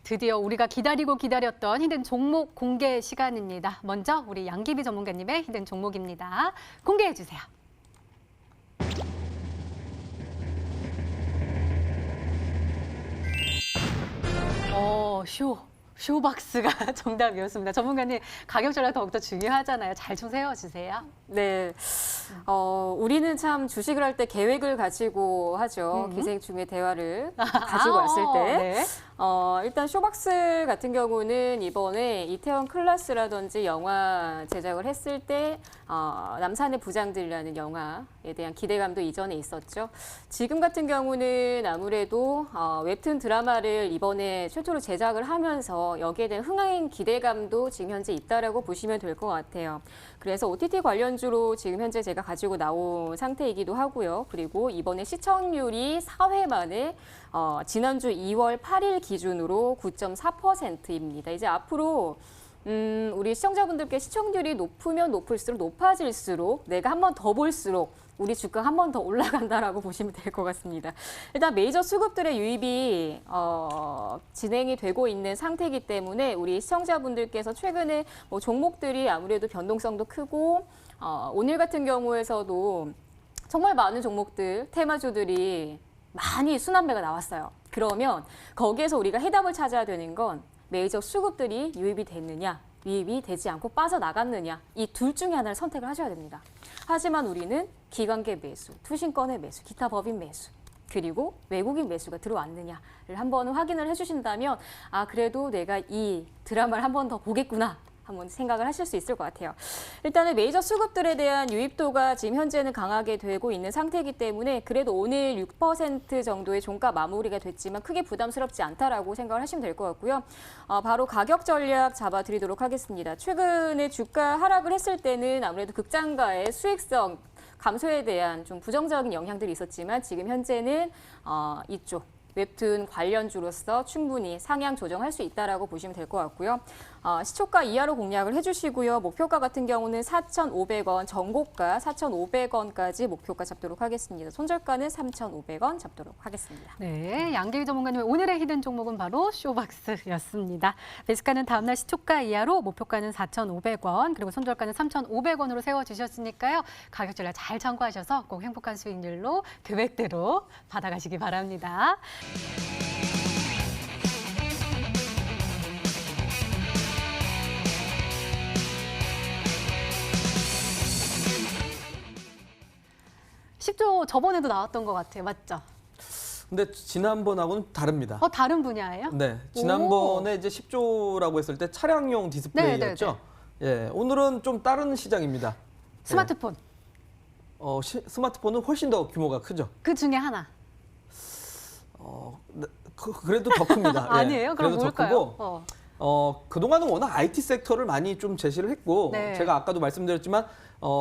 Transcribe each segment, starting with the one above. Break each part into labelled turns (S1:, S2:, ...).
S1: 드디어 우리가 기다리고 기다렸던 히든 종목 공개 시간입니다. 먼저 우리 양기비 전문가님의 히든 종목입니다. 공개해 주세요. 쇼박스가 정답이었습니다. 전문가님, 가격 전략 더욱더 중요하잖아요. 잘 좀 세워주세요.
S2: 네, 우리는 참 주식을 할 때 계획을 가지고 하죠. 기생충의 대화를 가지고 왔을 때.
S1: 네.
S2: 일단 쇼박스 같은 경우는 이번에 이태원 클라스라든지 영화 제작을 했을 때 남산의 부장들이라는 영화에 대한 기대감도 이전에 있었죠. 지금 같은 경우는 아무래도 웹툰 드라마를 이번에 최초로 제작을 하면서 여기에 대한 흥행 기대감도 지금 현재 있다라고 보시면 될 것 같아요. 그래서 OTT 관련주로 지금 현재 제가 가지고 나온 상태이기도 하고요. 그리고 이번에 시청률이 4회 만에 지난주 2월 8일 기준으로 9.4%입니다. 이제 앞으로 우리 시청자분들께 시청률이 높으면 높을수록 높아질수록 내가 한 번 더 볼수록 우리 주가가 한 번 더 올라간다라고 보시면 될 것 같습니다. 일단 메이저 수급들의 유입이 진행이 되고 있는 상태이기 때문에 우리 시청자분들께서 최근에 뭐 종목들이 아무래도 변동성도 크고 오늘 같은 경우에서도 정말 많은 종목들, 테마주들이 많이 순환매가 나왔어요. 그러면 거기에서 우리가 해답을 찾아야 되는 건 메이저 수급들이 유입이 됐느냐, 유입이 되지 않고 빠져나갔느냐, 이 둘 중에 하나를 선택을 하셔야 됩니다. 하지만 우리는 기관계 매수, 투신권의 매수, 기타 법인 매수, 그리고 외국인 매수가 들어왔느냐를 한번 확인을 해주신다면 그래도 내가 이 드라마를 한 번 더 보겠구나. 한번 생각을 하실 수 있을 것 같아요. 일단은 메이저 수급들에 대한 유입도가 지금 현재는 강하게 되고 있는 상태이기 때문에 그래도 오늘 6% 정도의 종가 마무리가 됐지만 크게 부담스럽지 않다라고 생각을 하시면 될 것 같고요. 바로 가격 전략 잡아드리도록 하겠습니다. 최근에 주가 하락을 했을 때는 아무래도 극장가의 수익성 감소에 대한 좀 부정적인 영향들이 있었지만 지금 현재는 이쪽 웹툰 관련주로서 충분히 상향 조정할 수 있다라고 보시면 될 것 같고요. 시초가 이하로 공략을 해주시고요. 목표가 같은 경우는 4,500원, 전고가 4,500원까지 목표가 잡도록 하겠습니다. 손절가는 3,500원 잡도록 하겠습니다.
S1: 네, 양기비 전문가님의 오늘의 히든 종목은 바로 쇼박스였습니다. 매수가는 다음날 시초가 이하로, 목표가는 4,500원, 그리고 손절가는 3,500원으로 세워주셨으니까요. 가격 전략 잘 참고하셔서 꼭 행복한 수익률로 계획대로 받아가시기 바랍니다. 십조 저번에도 나왔던 것 같아요. 맞죠?
S3: 근데 지난번하고는 다릅니다.
S1: 다른 분야예요?
S3: 네, 지난번에 이제 10조라고 했을 때 차량용 디스플레이였죠. 예, 오늘은 좀 다른 시장입니다.
S1: 스마트폰.
S3: 스마트폰은 훨씬 더 규모가 크죠.
S1: 그 중에 하나.
S3: 네, 그래도 더 큽니다.
S1: 아니에요?
S3: 예,
S1: 그럼
S3: 그래도
S1: 뭘까요?
S3: 더 크고, 그동안은 워낙 IT 섹터를 많이 좀 제시를 했고,
S1: 네.
S3: 제가 아까도 말씀드렸지만,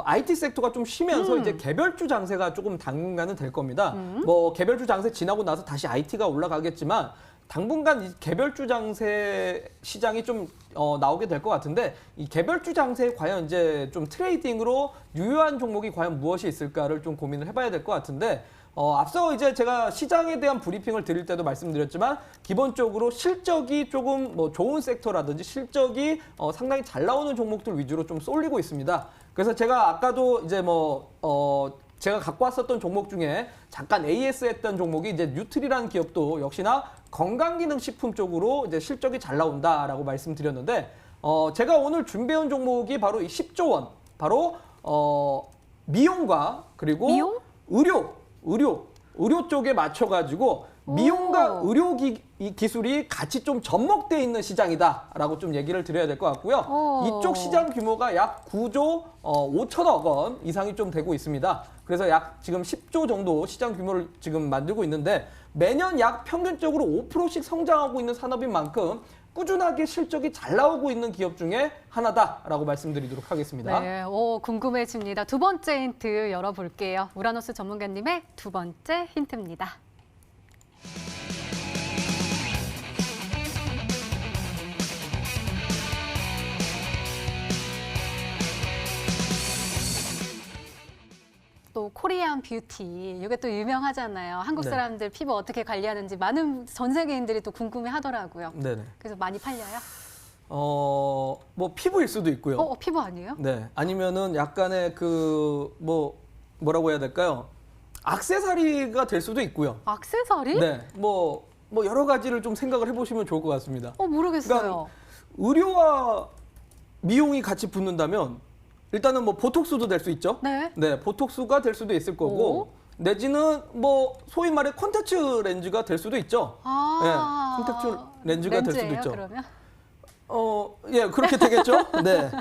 S3: IT 섹터가 좀 쉬면서 이제 개별주 장세가 조금 당분간은 될 겁니다. 뭐 개별주 장세 지나고 나서 다시 IT가 올라가겠지만 당분간 이 개별주 장세 시장이 좀 나오게 될 것 같은데 이 개별주 장세에 과연 이제 좀 트레이딩으로 유효한 종목이 과연 무엇이 있을까를 좀 고민을 해봐야 될 것 같은데 앞서 이제 제가 시장에 대한 브리핑을 드릴 때도 말씀드렸지만 기본적으로 실적이 조금 뭐 좋은 섹터라든지 실적이 상당히 잘 나오는 종목들 위주로 좀 쏠리고 있습니다. 그래서 제가 아까도 이제 제가 갖고 왔었던 종목 중에 잠깐 AS 했던 종목이 이제 뉴트리라는 기업도 역시나 건강기능식품 쪽으로 이제 실적이 잘 나온다라고 말씀드렸는데 제가 오늘 준비해온 종목이 바로 이 10조 원, 바로 미용과 그리고
S1: 미용?
S3: 의료 쪽에 맞춰가지고 미용과 의료 기술이 같이 좀 접목되어 있는 시장이다라고 좀 얘기를 드려야 될 것 같고요. 이쪽 시장 규모가 약 9조 5천억 원 이상이 좀 되고 있습니다. 그래서 약 지금 10조 정도 시장 규모를 지금 만들고 있는데 매년 약 평균적으로 5%씩 성장하고 있는 산업인 만큼 꾸준하게 실적이 잘 나오고 있는 기업 중에 하나다라고 말씀드리도록 하겠습니다.
S1: 네, 궁금해집니다. 두 번째 힌트 열어볼게요. 우라노스 전문가님의 두 번째 힌트입니다. 또 코리안 뷰티 이게 또 유명하잖아요. 한국
S3: 네.
S1: 사람들 피부 어떻게 관리하는지 많은 전 세계인들이 또 궁금해하더라고요.
S3: 네네.
S1: 그래서 많이 팔려요?
S3: 뭐 피부일 수도 있고요.
S1: 피부 아니에요?
S3: 네. 아니면은 약간의 뭐라고 해야 될까요? 액세서리가 될 수도 있고요.
S1: 액세서리?
S3: 네. 뭐 여러 가지를 좀 생각을 해보시면 좋을 것 같습니다.
S1: 모르겠어요.
S3: 그러니까 의료와 미용이 같이 붙는다면 일단은 뭐 보톡스도 될 수 있죠.
S1: 네.
S3: 네, 보톡스가 될 수도 있을 거고 내지는 뭐 소위 말해 콘택트 렌즈가 될 수도 있죠. 네, 콘택트 렌즈가 될 수도
S1: 렌즈예요,
S3: 있죠.
S1: 그러면?
S3: 예, 그렇게 되겠죠. 네.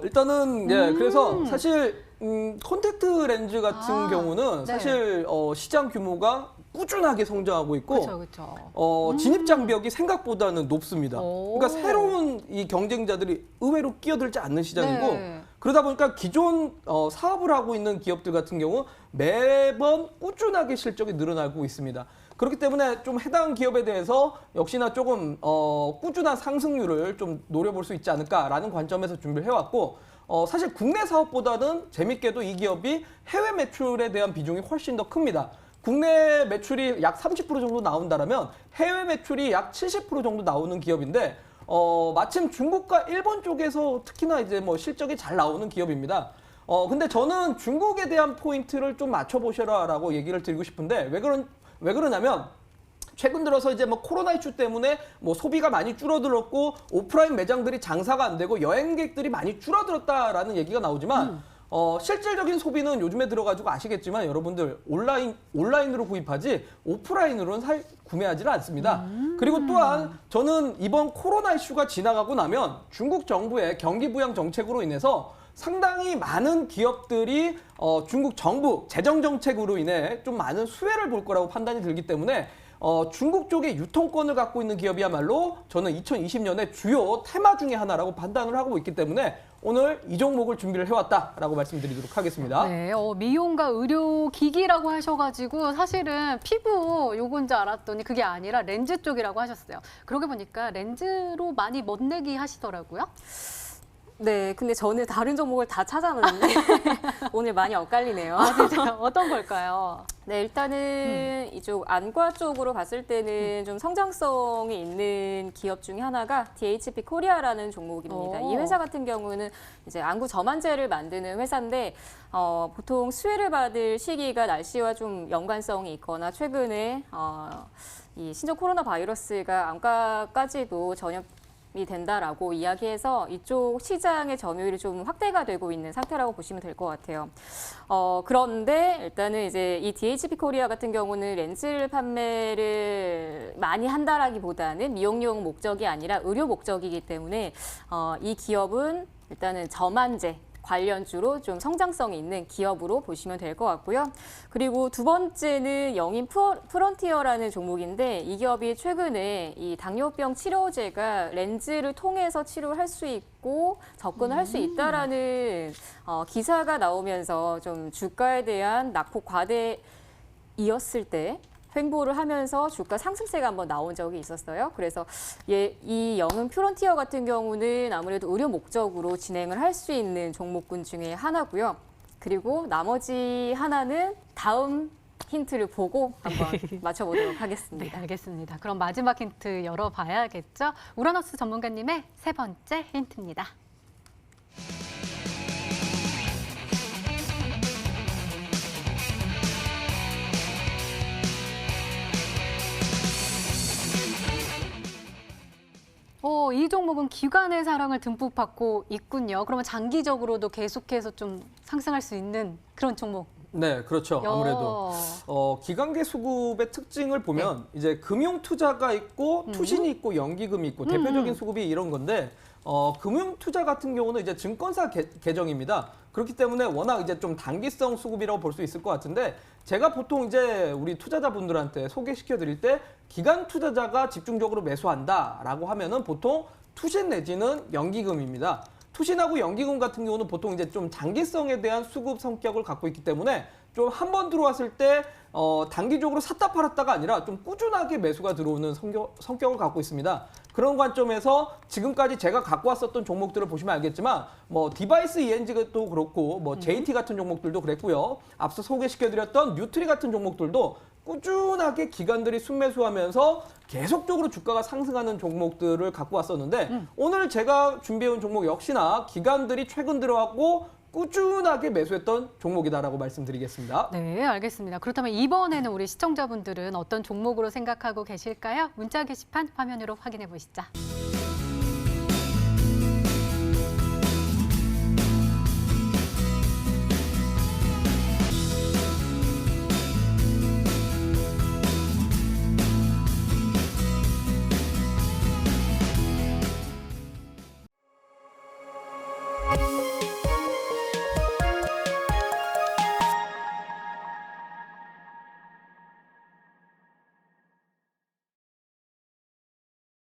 S3: 일단은 그래서 사실 콘택트 렌즈 같은 경우는
S1: 네.
S3: 사실 시장 규모가 꾸준하게 성장하고 있고
S1: 그렇죠.
S3: 진입 장벽이 생각보다는 높습니다.
S1: 오.
S3: 그러니까 새로운 이 경쟁자들이 의외로 끼어들지 않는 시장이고
S1: 네.
S3: 그러다 보니까 기존 사업을 하고 있는 기업들 같은 경우 매번 꾸준하게 실적이 늘어나고 있습니다. 그렇기 때문에 좀 해당 기업에 대해서 역시나 조금 꾸준한 상승률을 좀 노려볼 수 있지 않을까라는 관점에서 준비를 해왔고 사실 국내 사업보다는 재밌게도 이 기업이 해외 매출에 대한 비중이 훨씬 더 큽니다. 국내 매출이 약 30% 정도 나온다면 해외 매출이 약 70% 정도 나오는 기업인데 마침 중국과 일본 쪽에서 특히나 이제 뭐 실적이 잘 나오는 기업입니다. 근데 저는 중국에 대한 포인트를 좀 맞춰보셔라라고 얘기를 드리고 싶은데 왜 그러냐면 최근 들어서 이제 뭐 코로나 이슈 때문에 뭐 소비가 많이 줄어들었고 오프라인 매장들이 장사가 안 되고 여행객들이 많이 줄어들었다라는 얘기가 나오지만 실질적인 소비는 요즘에 들어가지고 아시겠지만 여러분들 온라인으로 구입하지 오프라인으로는 구매하지는 않습니다. 그리고 또한 저는 이번 코로나 이슈가 지나가고 나면 중국 정부의 경기 부양 정책으로 인해서 상당히 많은 기업들이 중국 정부 재정 정책으로 인해 좀 많은 수혜를 볼 거라고 판단이 들기 때문에 중국 쪽에 유통권을 갖고 있는 기업이야말로 저는 2020년에 주요 테마 중에 하나라고 판단을 하고 있기 때문에 오늘 이 종목을 준비를 해왔다라고 말씀드리도록 하겠습니다.
S1: 네, 미용과 의료기기라고 하셔가지고 사실은 피부 요건 줄 알았더니 그게 아니라 렌즈 쪽이라고 하셨어요. 그러고 보니까 렌즈로 많이 멋내기 하시더라고요.
S2: 네, 근데 저는 다른 종목을 다 찾아놨는데 오늘 많이 엇갈리네요.
S1: 진짜 어떤 걸까요?
S2: 네, 일단은 이쪽 안과 쪽으로 봤을 때는 좀 성장성이 있는 기업 중에 하나가 DHP 코리아라는 종목입니다.
S1: 오.
S2: 이 회사 같은 경우는 이제 안구 점안제를 만드는 회사인데 보통 수혜를 받을 시기가 날씨와 좀 연관성이 있거나 최근에 이 신종 코로나 바이러스가 안과까지도 전염 이 된다라고 이야기해서 이쪽 시장의 점유율이 좀 확대가 되고 있는 상태라고 보시면 될 것 같아요. 그런데 일단은 이제 이 DHP 코리아 같은 경우는 렌즈 판매를 많이 한다라기보다는 미용용 목적이 아니라 의료 목적이기 때문에 이 기업은 일단은 점안제 관련주로 좀 성장성이 있는 기업으로 보시면 될 것 같고요. 그리고 두 번째는 영인 프론티어라는 종목인데 이 기업이 최근에 이 당뇨병 치료제가 렌즈를 통해서 치료할 수 있고 접근을 할 수 있다라는 기사가 나오면서 좀 주가에 대한 낙폭 과대이었을 때 횡보를 하면서 주가 상승세가 한번 나온 적이 있었어요. 그래서 이 영은 프론티어 같은 경우는 아무래도 의료 목적으로 진행을 할 수 있는 종목군 중에 하나고요. 그리고 나머지 하나는 다음 힌트를 보고 한번 맞춰보도록
S1: 네,
S2: 하겠습니다.
S1: 알겠습니다. 그럼 마지막 힌트 열어봐야겠죠? 우라노스 전문가님의 세 번째 힌트입니다. 이 종목은 기관의 사랑을 듬뿍 받고 있군요. 그러면 장기적으로도 계속해서 좀 상승할 수 있는 그런 종목.
S3: 네, 그렇죠. 아무래도 기관계 수급의 특징을 보면 이제 금융 투자가 있고 투신이 있고 연기금이 있고 대표적인 수급이 이런 건데 금융 투자 같은 경우는 이제 증권사 계정입니다. 그렇기 때문에 워낙 이제 좀 단기성 수급이라고 볼 수 있을 것 같은데 제가 보통 이제 우리 투자자분들한테 소개시켜 드릴 때 기관 투자자가 집중적으로 매수한다라고 하면은 보통 투신 내지는 연기금입니다. 투신하고 연기금 같은 경우는 보통 이제 좀 장기성에 대한 수급 성격을 갖고 있기 때문에 좀 한 번 들어왔을 때 단기적으로 샀다 팔았다가 아니라 좀 꾸준하게 매수가 들어오는 성격을 갖고 있습니다. 그런 관점에서 지금까지 제가 갖고 왔었던 종목들을 보시면 알겠지만 뭐 디바이스 ENG도 그렇고 뭐 JT 같은 종목들도 그랬고요. 앞서 소개시켜드렸던 뉴트리 같은 종목들도 꾸준하게 기관들이 순매수하면서 계속적으로 주가가 상승하는 종목들을 갖고 왔었는데 오늘 제가 준비해온 종목 역시나 기관들이 최근 들어왔고 꾸준하게 매수했던 종목이다라고 말씀드리겠습니다.
S1: 네, 알겠습니다. 그렇다면 이번에는 우리 시청자분들은 어떤 종목으로 생각하고 계실까요? 문자 게시판 화면으로 확인해 보시죠.